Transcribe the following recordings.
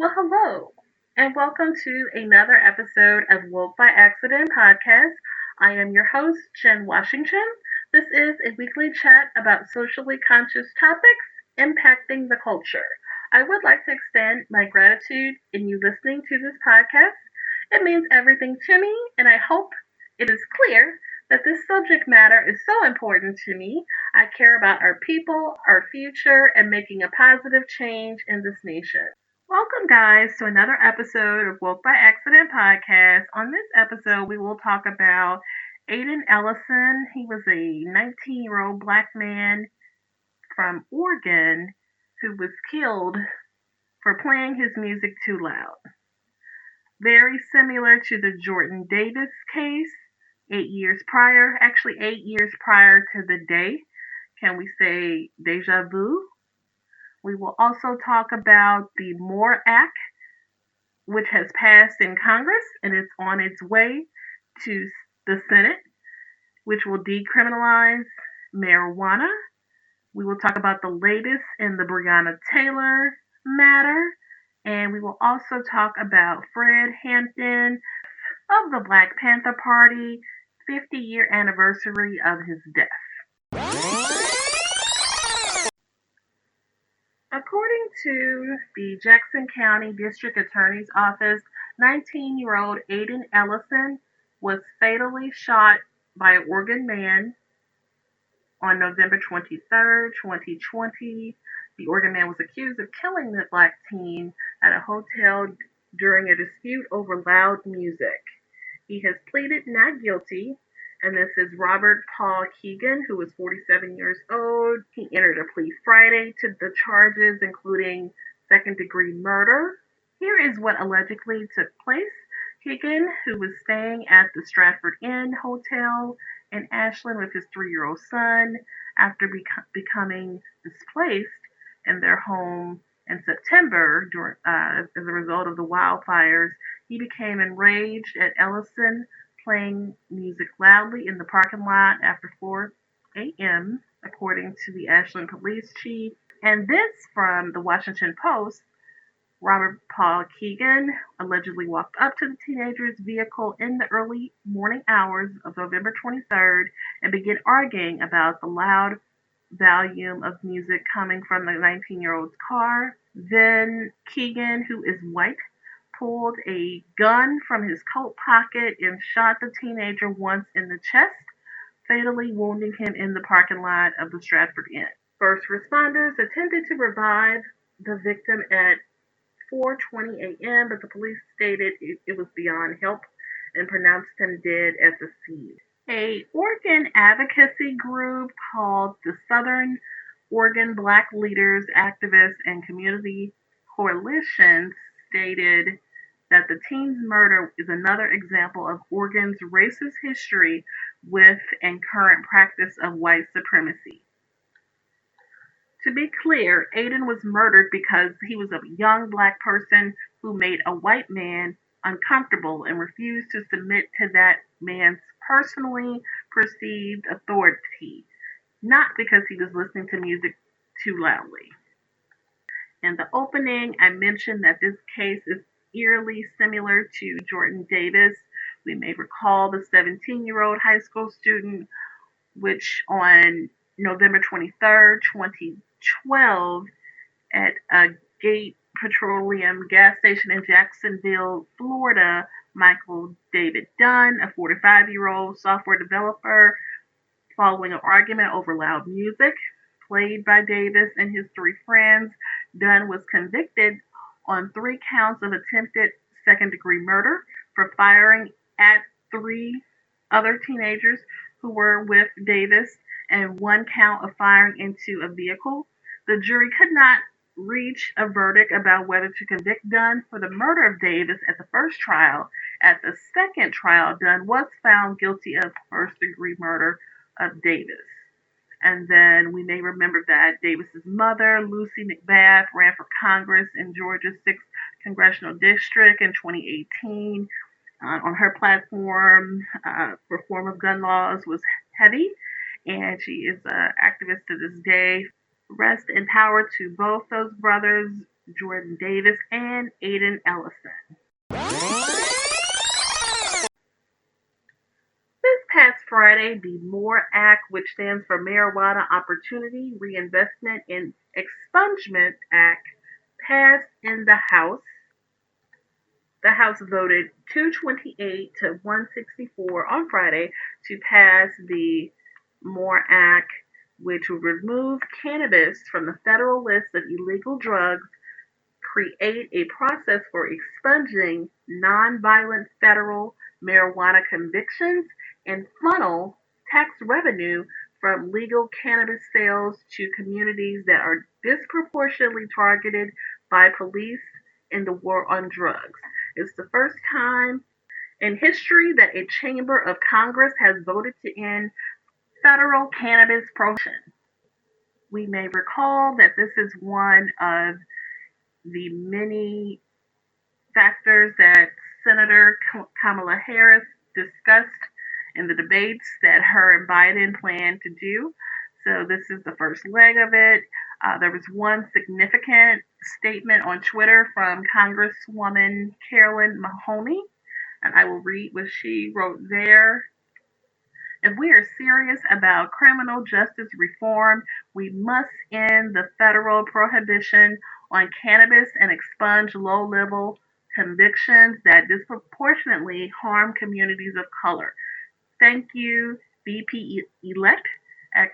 Well, hello, and welcome to another episode of Woke by Accident podcast. I am your host, Jen Washington. This is a weekly chat about socially conscious topics impacting the culture. I would like to extend my gratitude in you listening to this podcast. It means everything to me, and I hope it is clear that this subject matter is so important to me. I care about our people, our future, and making a positive change in this nation. Welcome, guys, to another episode of Woke by Accident podcast. On this episode, we will talk about Aiden Ellison. He was a 19-year-old black man from Oregon who was killed for playing his music too loud. Very similar to the Jordan Davis case 8 years prior, actually 8 years prior to the day. Can we say deja vu? We will also talk about the MORE Act, which has passed in Congress and it's on its way to the Senate, which will decriminalize marijuana. We will talk about the latest in the Breonna Taylor matter, and we will also talk about Fred Hampton of the Black Panther Party 50-year anniversary of his death. According to the Jackson County District Attorney's Office, 19-year-old Aiden Ellison was fatally shot by an Oregon man on November 23rd, 2020. The Oregon man was accused of killing the black teen at a hotel during a dispute over loud music. He has pleaded not guilty, and this is Robert Paul Keegan, who is 47 years old. He entered a plea Friday to the charges, including second-degree murder. Here is what allegedly took place. Keegan, who was staying at the Stratford Inn Hotel in Ashland with his 3-year-old son, after becoming displaced in their home in September as a result of the wildfires, he became enraged at Ellison playing music loudly in the parking lot after 4 a.m., according to the Ashland police chief. And this from the Washington Post. Robert Paul Keegan allegedly walked up to the teenager's vehicle in the early morning hours of November 23rd and began arguing about the loud volume of music coming from the 19-year-old's car. Then Keegan, who is white, pulled a gun from his coat pocket and shot the teenager once in the chest, fatally wounding him in the parking lot of the Stratford Inn. First responders attempted to revive the victim at 4:20 a.m., but the police stated it was beyond help and pronounced him dead at the scene. A Oregon advocacy group called the Southern Oregon Black Leaders, Activists, and Community Coalition stated that the teen's murder is another example of Oregon's racist history with and current practice of white supremacy. To be clear, Aiden was murdered because he was a young black person who made a white man uncomfortable and refused to submit to that man's personally perceived authority, not because he was listening to music too loudly. In the opening, I mentioned that this case is eerily similar to Jordan Davis. We may recall the 17-year-old high school student, which on November 23rd, 2012, at a Gate Petroleum gas station in Jacksonville, Florida, Michael David Dunn, a 45-year-old software developer, following an argument over loud music played by Davis and his 3 friends, Dunn was convicted on 3 counts of attempted second-degree murder for firing at 3 other teenagers who were with Davis and 1 count of firing into a vehicle. The jury could not reach a verdict about whether to convict Dunn for the murder of Davis at the first trial. At the second trial, Dunn was found guilty of first-degree murder of Davis. And then we may remember that Davis's mother, Lucy McBath, ran for Congress in Georgia's 6th Congressional District in 2018. On her platform, reform of gun laws was heavy, and she is an activist to this day. Rest in power to both those brothers, Jordan Davis, and Aiden Ellison. This past Friday, the MORE Act, which stands for Marijuana Opportunity, Reinvestment, and Expungement Act, passed in the House. The House voted 228 to 164 on Friday to pass the MORE Act, which would remove cannabis from the federal list of illegal drugs, create a process for expunging nonviolent federal marijuana convictions, and funnel tax revenue from legal cannabis sales to communities that are disproportionately targeted by police in the war on drugs. It's the first time in history that a chamber of Congress has voted to end federal cannabis prohibition. We may recall that this is one of the many factors that Senator Kamala Harris discussed in the debates that her and Biden plan to do. So this is the first leg of it. There was one significant statement on Twitter from Congresswoman Carolyn Mahoney, and I will read what she wrote there. If we are serious about criminal justice reform, we must end the federal prohibition on cannabis and expunge low-level convictions that disproportionately harm communities of color. Thank you, VP-elect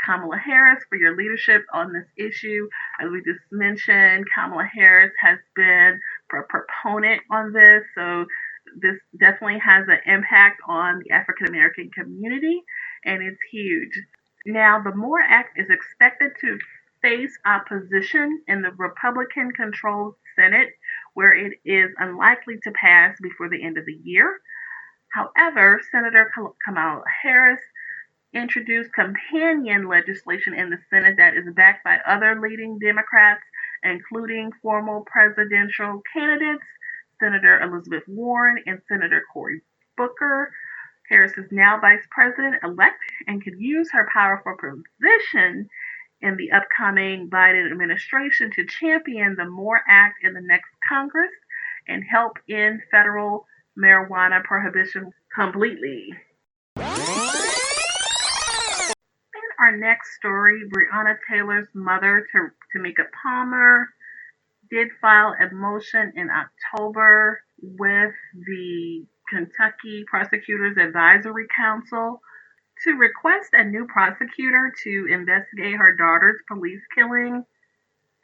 Kamala Harris, for your leadership on this issue. As we just mentioned, Kamala Harris has been a proponent on this, so this definitely has an impact on the African American community, and it's huge. Now, the MORE Act is expected to face opposition in the Republican controlled Senate, where it is unlikely to pass before the end of the year. However, Senator Kamala Harris introduced companion legislation in the Senate that is backed by other leading Democrats, including former presidential candidates Senator Elizabeth Warren and Senator Cory Booker. Harris is now Vice President-elect and could use her powerful position in the upcoming Biden administration to champion the MORE Act in the next Congress and help end federal marijuana prohibition completely. In our next story, Breonna Taylor's mother, Tamika Palmer, did file a motion in October with the Kentucky Prosecutors Advisory Council to request a new prosecutor to investigate her daughter's police killing.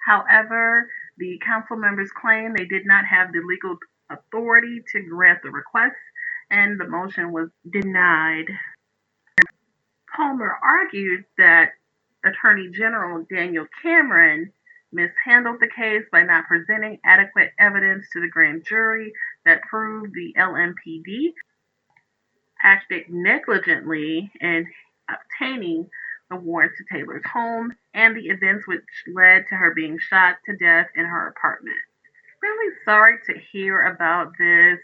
However, the council members claimed they did not have the legal authority to grant the request, and the motion was denied. Palmer argued that Attorney General Daniel Cameron mishandled the case by not presenting adequate evidence to the grand jury that proved the LMPD acted negligently in obtaining the warrant to Taylor's home and the events which led to her being shot to death in her apartment. Really sorry to hear about this.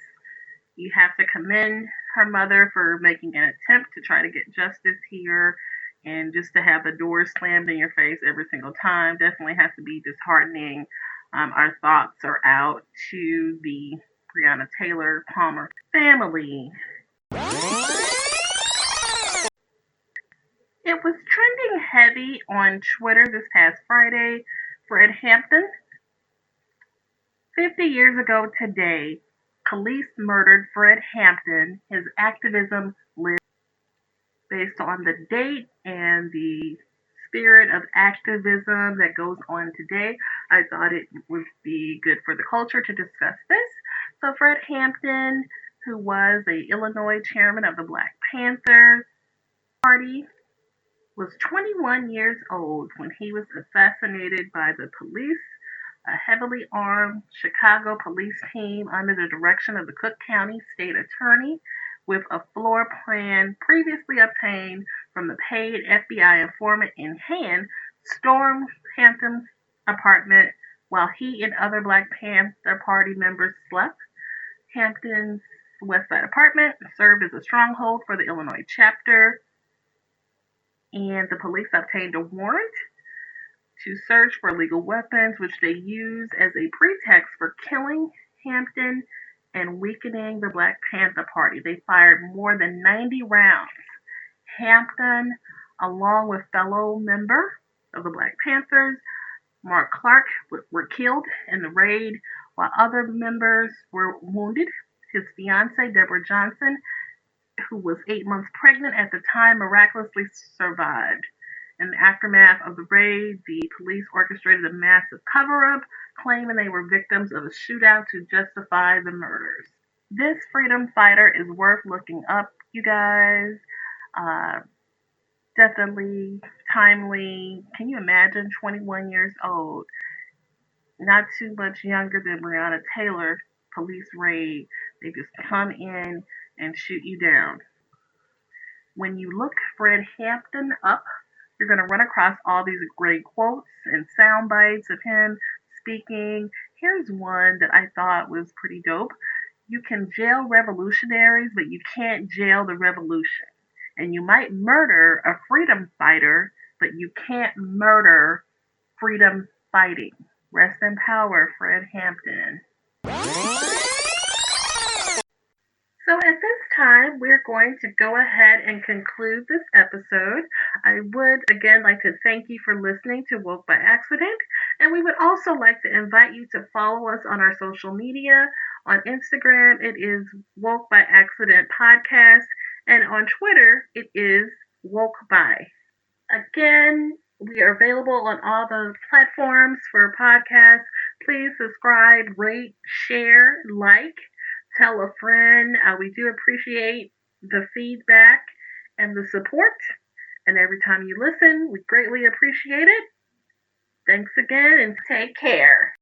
You have to commend her mother for making an attempt to try to get justice here, and just to have the door slammed in your face every single time definitely has to be disheartening. Our thoughts are out to the Breonna Taylor Palmer family. It was trending heavy on Twitter this past Friday. Fred Hampton, 50 years ago today, police murdered Fred Hampton. His activism lived. Based on the date and the spirit of activism that goes on today, I thought it would be good for the culture to discuss this. So Fred Hampton, who was the Illinois chairman of the Black Panther Party, was 21 years old when he was assassinated by the police, a heavily armed Chicago police team under the direction of the Cook County State Attorney, with a floor plan previously obtained from the paid FBI informant in hand, stormed Hampton's apartment while he and other Black Panther Party members slept. Hampton's West Side apartment served as a stronghold for the Illinois chapter, and the police obtained a warrant to search for legal weapons, which they used as a pretext for killing Hampton and weakening the Black Panther Party. They fired more than 90 rounds. Hampton, along with fellow member of the Black Panthers, Mark Clark, were killed in the raid, while other members were wounded. His fiancee, Deborah Johnson, who was 8 months pregnant at the time, miraculously survived. In the aftermath of the raid, the police orchestrated a massive cover-up, claiming they were victims of a shootout to justify the murders. This freedom fighter is worth looking up, you guys. Definitely timely. Can you imagine 21 years old? Not too much younger than Breonna Taylor. Police raid. They just come in and shoot you down. When you look Fred Hampton up, you're going to run across all these great quotes and sound bites of him speaking. Here's one that I thought was pretty dope. You can jail revolutionaries, but you can't jail the revolution. And you might murder a freedom fighter, but you can't murder freedom fighting. Rest in power, Fred Hampton. So at this time, we're going to go ahead and conclude this episode. I would again like to thank you for listening to Woke by Accident, and we would also like to invite you to follow us on our social media. On Instagram, it is Woke by Accident Podcast, and on Twitter, it is Woke by. Again, we are available on all the platforms for podcasts. Please subscribe, rate, share, like. Tell a friend. We do appreciate the feedback and the support. And every time you listen, we greatly appreciate it. Thanks again and take care.